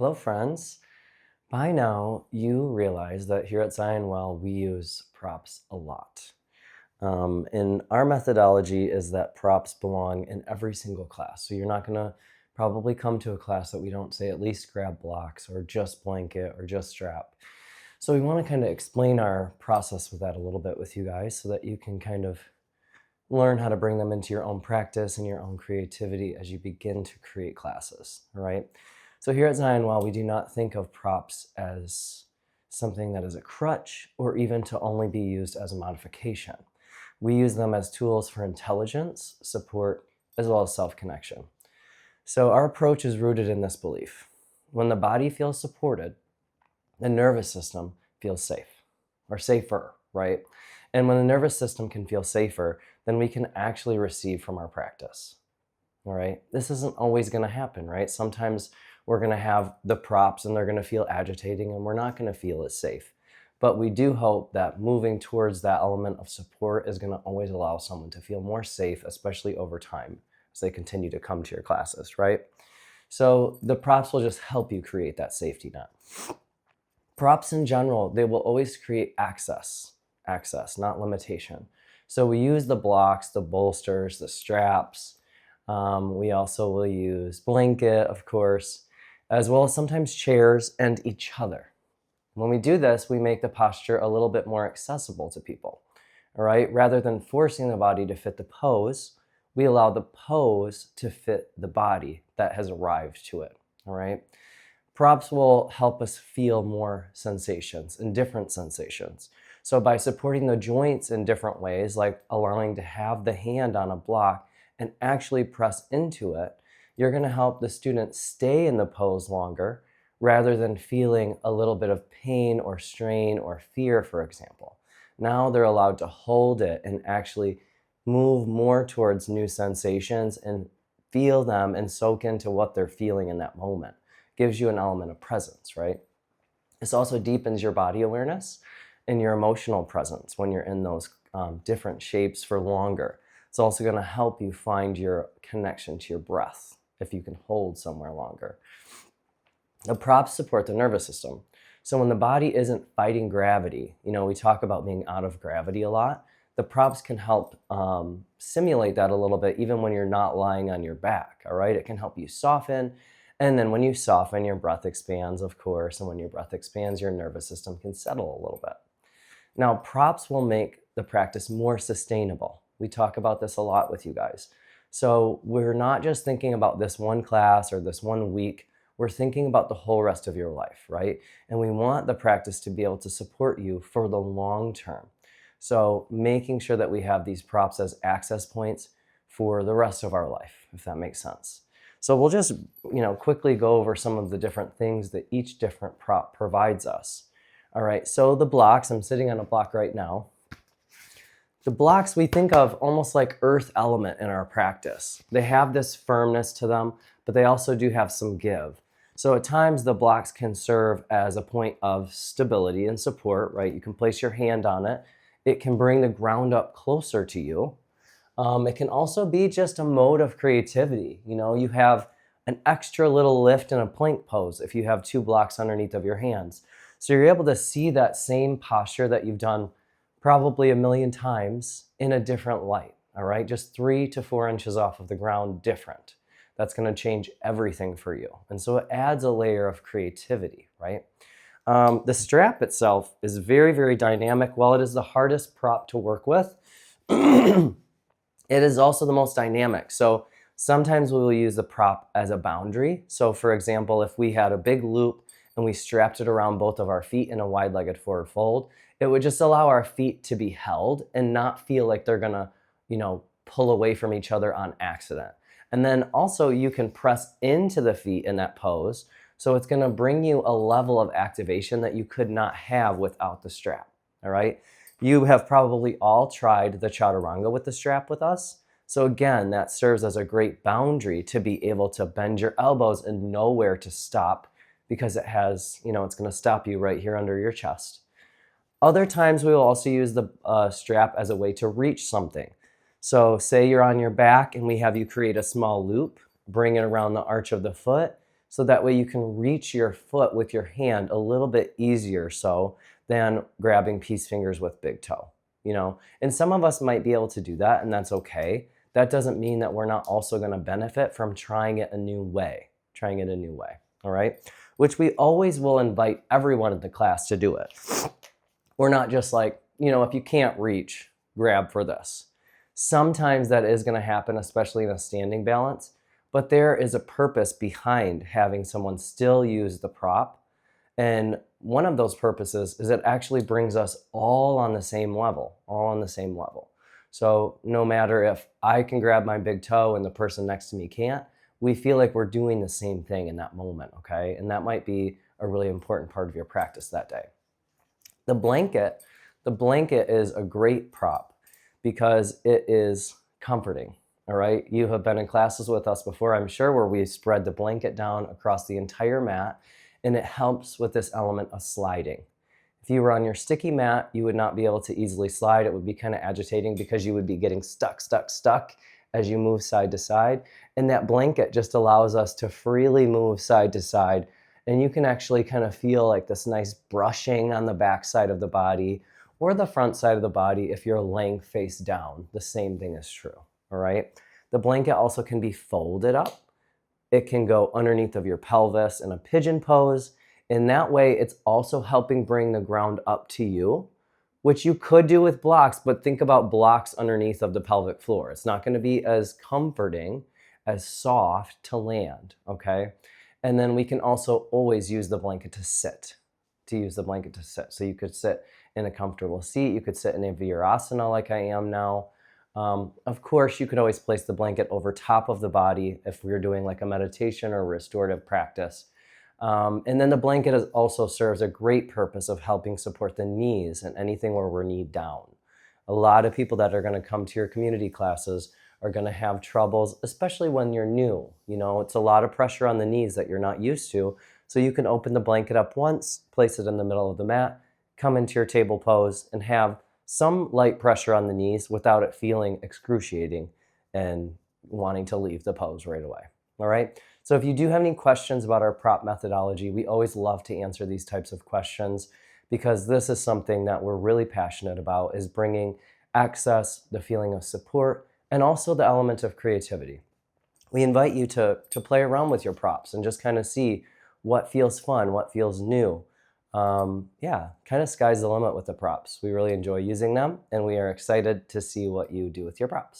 Hello, friends. By now, you realize that here at Zion Well, we use props a lot. And our methodology is that props belong in every single class. So you're not going to probably come to a class that we don't say at least grab blocks or just blanket or just strap. So we want to kind of explain our process with that a little bit with you guys so that you can kind of learn how to bring them into your own practice and your own creativity as you begin to create classes, all right? So here at Zion, while we do not think of props as something that is a crutch or even to only be used as a modification, we use them as tools for intelligence, support, as well as self-connection. So our approach is rooted in this belief. When the body feels supported, the nervous system feels safe or safer, right? And when the nervous system can feel safer, then we can actually receive from our practice. All right. This isn't always going to happen, right? Sometimes we're going to have the props and they're going to feel agitating and we're not going to feel as safe. But we do hope that moving towards that element of support is going to always allow someone to feel more safe, especially over time as they continue to come to your classes, right? So the props will just help you create that safety net. Props in general, they will always create access, not limitation. So we use the blocks, the bolsters, the straps. We also will use blanket, of course, as well as sometimes chairs and each other. When we do this, we make the posture a little bit more accessible to people, all right? Rather than forcing the body to fit the pose, we allow the pose to fit the body that has arrived to it, all right? Props will help us feel more sensations and different sensations. So by supporting the joints in different ways, like allowing to have the hand on a block and actually press into it, you're going to help the student stay in the pose longer rather than feeling a little bit of pain or strain or fear, for example. Now they're allowed to hold it and actually move more towards new sensations and feel them and soak into what they're feeling in that moment. Gives you an element of presence, right? This also deepens your body awareness and your emotional presence when you're in those different shapes for longer. It's also going to help you find your connection to your breath if you can hold somewhere longer. The props support the nervous system. So when the body isn't fighting gravity, we talk about being out of gravity a lot. The props can help simulate that a little bit even when you're not lying on your back, all right? It can help you soften. And then when you soften, your breath expands, of course. And when your breath expands, your nervous system can settle a little bit. Now, props will make the practice more sustainable. We talk about this a lot with you guys. So we're not just thinking about this one class or this one week. We're thinking about the whole rest of your life, right? And we want the practice to be able to support you for the long term. So making sure that we have these props as access points for the rest of our life, if that makes sense. So we'll just, quickly go over some of the different things that each different prop provides us. All right, so the blocks, I'm sitting on a block right now. The blocks we think of almost like earth element in our practice. They have this firmness to them, but they also do have some give. So at times the blocks can serve as a point of stability and support, right? You can place your hand on it. It can bring the ground up closer to you. It can also be just a mode of creativity. You have an extra little lift in a plank pose if you have two blocks underneath of your hands. So you're able to see that same posture that you've done probably a million times in a different light, all right? Just 3 to 4 inches off of the ground different. That's going to change everything for you. And so it adds a layer of creativity, right? The strap itself is very, very dynamic. While it is the hardest prop to work with, it is also the most dynamic. So sometimes we will use the prop as a boundary. So for example, if we had a big loop and we strapped it around both of our feet in a wide-legged forward fold, it would just allow our feet to be held and not feel like they're gonna, pull away from each other on accident. And then also you can press into the feet in that pose. So it's gonna bring you a level of activation that you could not have without the strap, all right? You have probably all tried the chaturanga with the strap with us. So again, that serves as a great boundary to be able to bend your elbows and know where to stop because it has, it's going to stop you right here under your chest. Other times we will also use the strap as a way to reach something. So say you're on your back and we have you create a small loop, bring it around the arch of the foot, So that way you can reach your foot with your hand a little bit easier so than grabbing peace fingers with big toe, you know? And some of us might be able to do that, and that's okay. That doesn't mean that we're not also going to benefit from trying it a new way, all right? Which we always will invite everyone in the class to do it. We're not just like, if you can't reach, grab for this. Sometimes that is going to happen, especially in a standing balance, but there is a purpose behind having someone still use the prop. And one of those purposes is it actually brings us all on the same level, So no matter if I can grab my big toe and the person next to me can't, we feel like we're doing the same thing in that moment, okay? And that might be a really important part of your practice that day. The blanket is a great prop because it is comforting, all right? You have been in classes with us before, I'm sure, where we spread the blanket down across the entire mat, and it helps with this element of sliding. If you were on your sticky mat, you would not be able to easily slide. It would be kind of agitating because you would be getting stuck as you move side to side. And that blanket just allows us to freely move side to side. And you can actually kind of feel like this nice brushing on the back side of the body or the front side of the body if you're laying face down. The same thing is true, all right? The blanket also can be folded up. It can go underneath of your pelvis in a pigeon pose. In that way, it's also helping bring the ground up to you, which you could do with blocks, but think about blocks underneath of the pelvic floor. It's not going to be as comforting, as soft to land, okay? And then we can also always use the blanket to sit, So you could sit in a comfortable seat. You could sit in a Virasana like I am now. Of course, you could always place the blanket over top of the body if we were doing like a meditation or restorative practice. And then the blanket also serves a great purpose of helping support the knees and anything where we're knee down. A lot of people that are going to come to your community classes are going to have troubles, especially when you're new. It's a lot of pressure on the knees that you're not used to. So you can open the blanket up once, place it in the middle of the mat, come into your table pose, and have some light pressure on the knees without it feeling excruciating and wanting to leave the pose right away. All right. So if you do have any questions about our prop methodology, we always love to answer these types of questions because this is something that we're really passionate about, is bringing access, the feeling of support, and also the element of creativity. We invite you to play around with your props and just kind of see what feels fun, what feels new. Kind of sky's the limit with the props. We really enjoy using them, and we are excited to see what you do with your props.